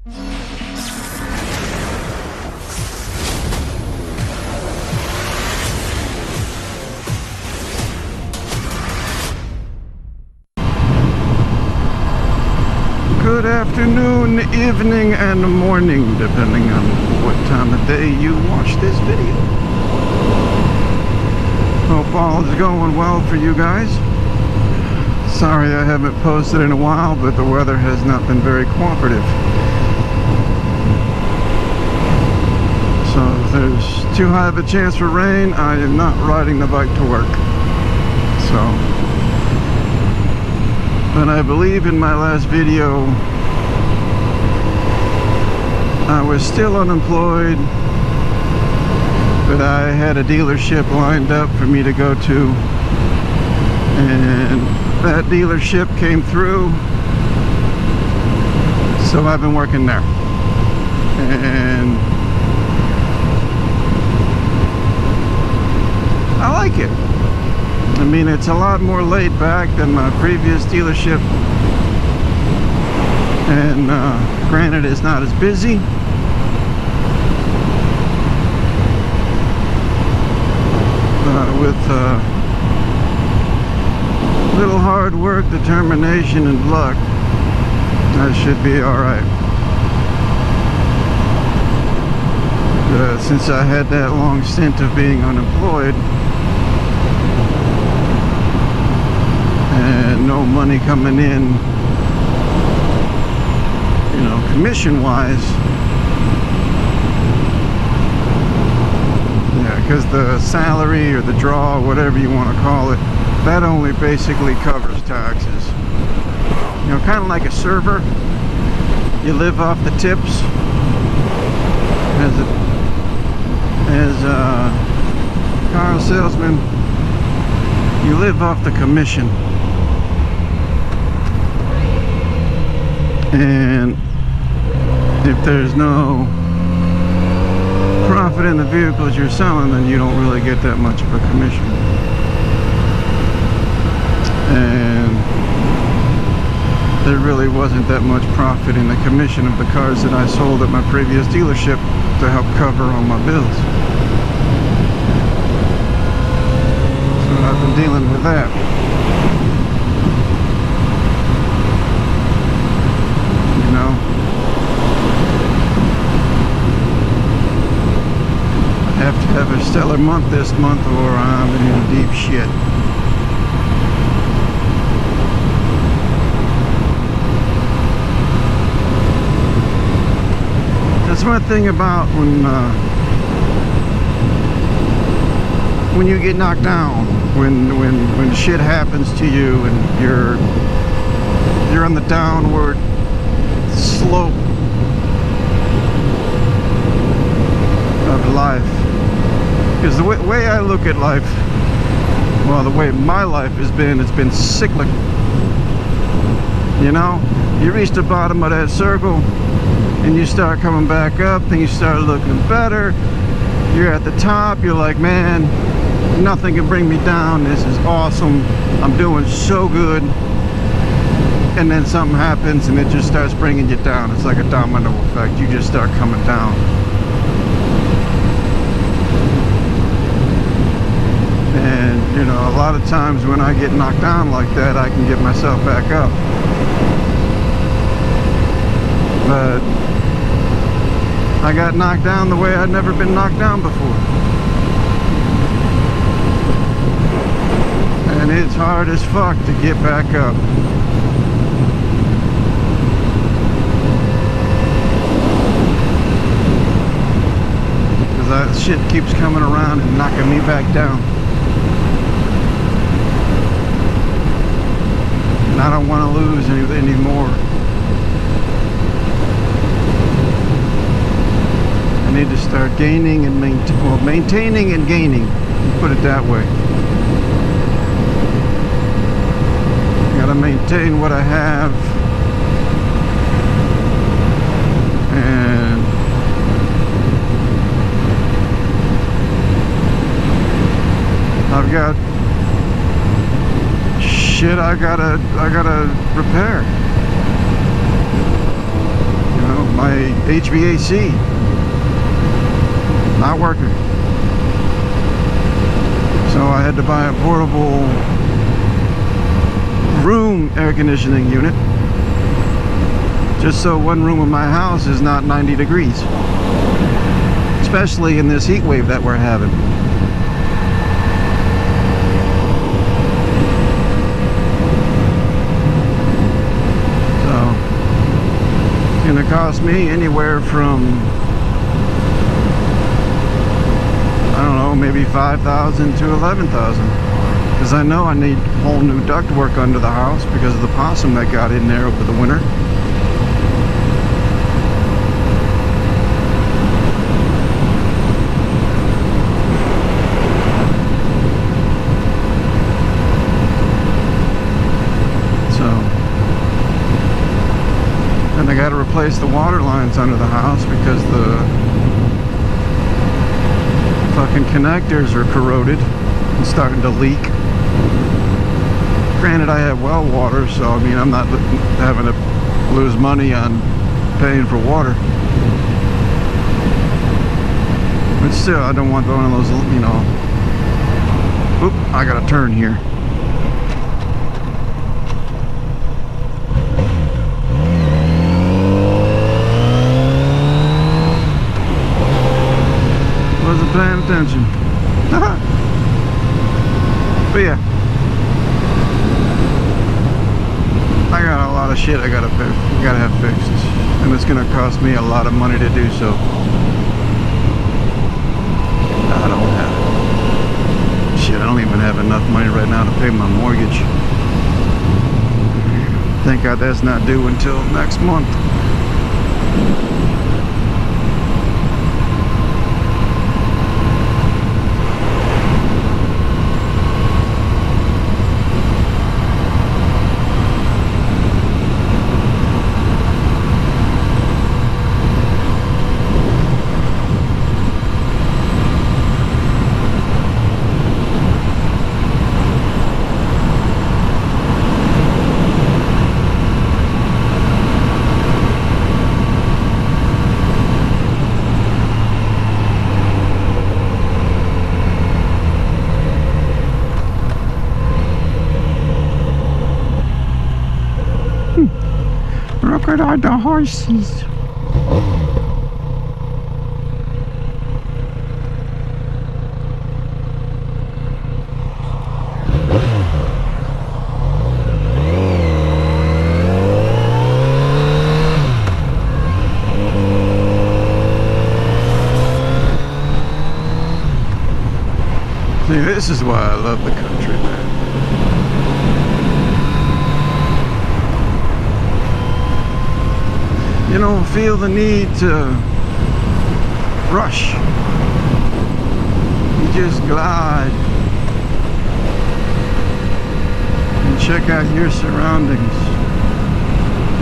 Good afternoon, evening, and morning, depending on what time of day you watch this video. Hope all is going well for you guys. Sorry I haven't posted in a while, but the weather has not been very cooperative. So if there's too high of a chance for rain, I am not riding the bike to work. But I believe in my last video I was still unemployed, but I had a dealership lined up for me to go to, and that dealership came through, so I've been working there. And I like it. I mean, it's a lot more laid back than my previous dealership, and granted, it's not as busy, with little hard work, determination, and luck, I should be alright. Since I had that long stint of being unemployed and no money coming in, you know, commission wise, yeah, because the salary or the draw, whatever you want to call it, that only basically covers taxes. You know, kind of like a server. You live off the tips. As a car salesman, you live off the commission. And if there's no profit in the vehicles you're selling, then you don't really get that much of a commission. And there really wasn't that much profit in the commission of the cars that I sold at my previous dealership to help cover all my bills. So I've been dealing with that. You know, I have to have a stellar month this month or I'm in deep shit. That's one thing about when you get knocked down, when shit happens to you and you're on the downward slope of life. Because the way I look at life, well, the way my life has been, it's been cyclic. You know, you reach the bottom of that circle and you start coming back up, then you start looking better. You're at the top, you're like, man, nothing can bring me down, this is awesome, I'm doing so good. And then something happens and it just starts bringing you down. It's like a domino effect, you just start coming down. And you know, a lot of times when I get knocked down like that, I can get myself back up. But I got knocked down the way I'd never been knocked down before. And it's hard as fuck to get back up. Because that shit keeps coming around and knocking me back down. And I don't want to lose any more. I need to start gaining and maintaining and gaining, put it that way. Gotta maintain what I have, and I've got shit I gotta repair. You know, my HVAC not working. So I had to buy a portable room air conditioning unit, just so one room of my house is not 90 degrees, especially in this heat wave that we're having. So it's gonna cost me anywhere from, I don't know, maybe 5,000 to 11,000, because I know I need whole new ductwork under the house because of the possum that got in there over the winter. So, and I got to replace the water lines under the house because the fucking connectors are corroded and starting to leak. Granted, I have well water, so I mean, I'm not having to lose money on paying for water. But still, I don't want one of those, you know. Oop, I gotta turn here. Wasn't paying attention. But yeah, I got a lot of shit I gotta have fixed, and it's gonna cost me a lot of money to do so. I don't have shit. I don't even have enough money right now to pay my mortgage. Thank God that's not due until next month. Look at all the horses. See, this is why I love the country, man. You don't feel the need to rush. You just glide and check out your surroundings.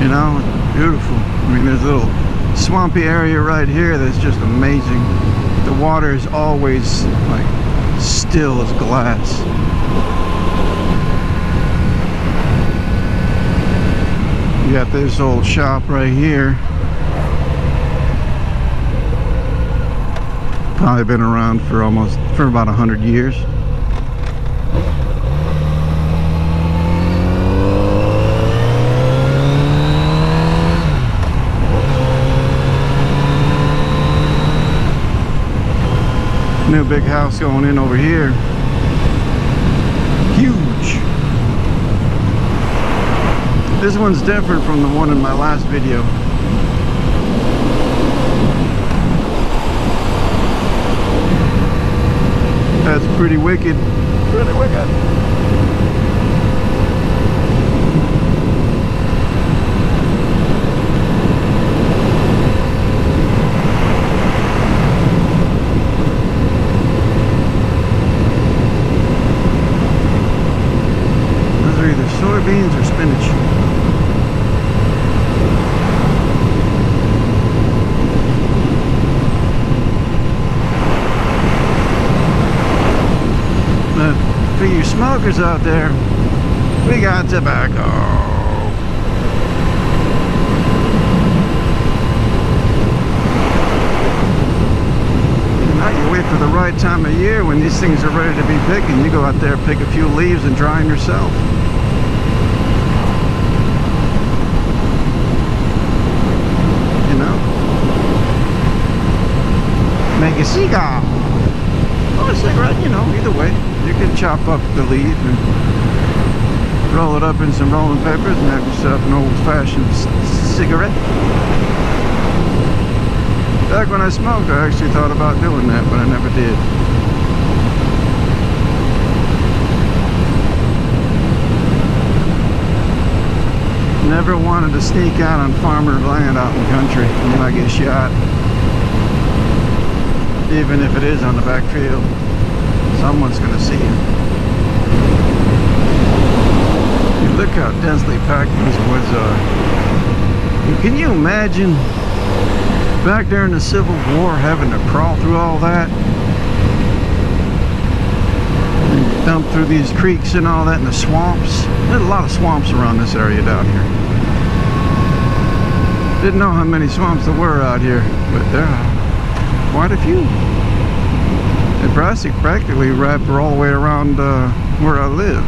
You know, it's beautiful. I mean, there's a little swampy area right here that's just amazing. The water is always like still as glass. You got this old shop right here. Probably been around for about 100 years. New big house going in over here. Huge. This one's different from the one in my last video. That's pretty wicked. Pretty wicked. Those are either soybeans or spinach. For you smokers out there, we got tobacco. right time of year when these things are ready to be picked, and you go out there, pick a few leaves and dry them yourself. You know? Make a cigar. Or a cigarette, you know, either way. You can chop up the leaf and roll it up in some rolling papers and have yourself an old-fashioned cigarette. Back when I smoked, I actually thought about doing that, but I never did. Never wanted to sneak out on farmer land out in the country. You might get shot. Even if it is on the back field, someone's going to see you. Look how densely packed these woods are. Can you imagine back there in the Civil War having to crawl through all that? And dump through these creeks and all that in the swamps. There's a lot of swamps around this area down here. Didn't know how many swamps there were out here, but there are quite a few. They practically wrap all the way around where I live.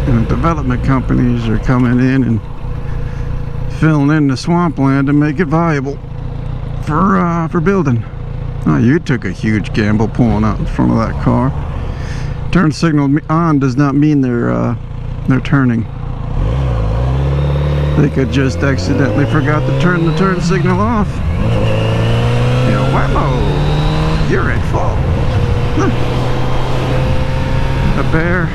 And development companies are coming in and filling in the swampland to make it viable for building. Oh, you took a huge gamble pulling out in front of that car. Turn signal on does not mean they're turning. They could just accidentally forgot to turn the turn signal off. Whammo! You're at fault. A bear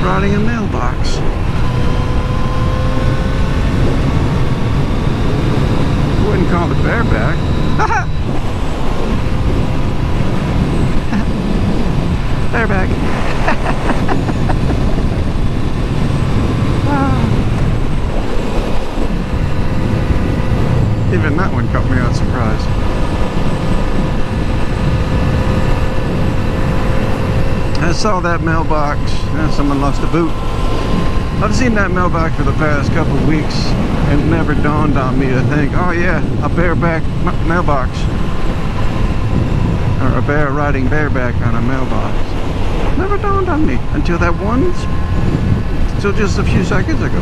rotting a mailbox. Wouldn't call it bareback. Bareback. Even that one caught me on surprise. I saw that mailbox. Someone lost a boot. I've seen that mailbox for the past couple of weeks, and it never dawned on me to think, oh yeah, a bareback mailbox. Or a bear riding bareback on a mailbox. Never dawned on me until that once, until just a few seconds ago.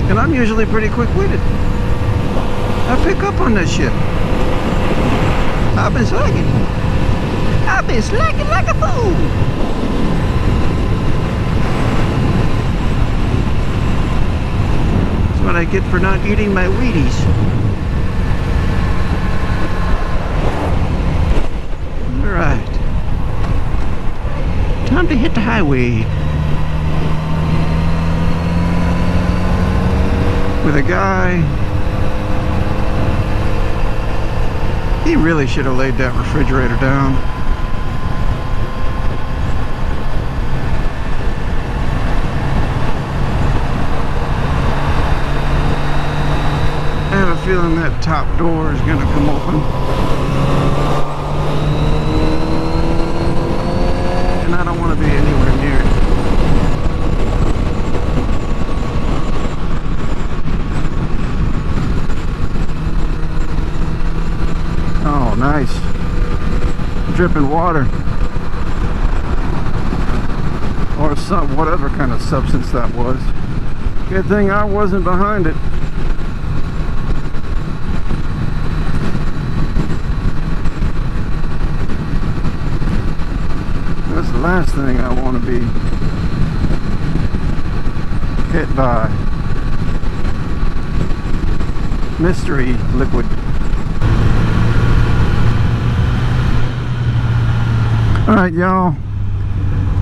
And I'm usually pretty quick-witted. I pick up on this shit. I've been slacking. I've been slacking like a fool. That's what I get for not eating my Wheaties. Alright. Time to hit the highway. With a guy. He really should have laid that refrigerator down. I have a feeling that top door is going to come open. And I don't want to be anywhere near it. Oh, nice. Dripping water. Or some, whatever kind of substance that was. Good thing I wasn't behind it. That's the last thing I want to be hit by. Mystery liquid. Alright, y'all.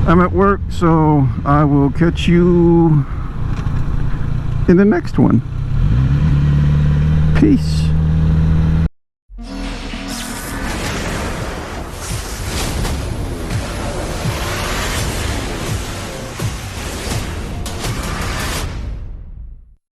I'm at work, so I will catch you in the next one. Peace.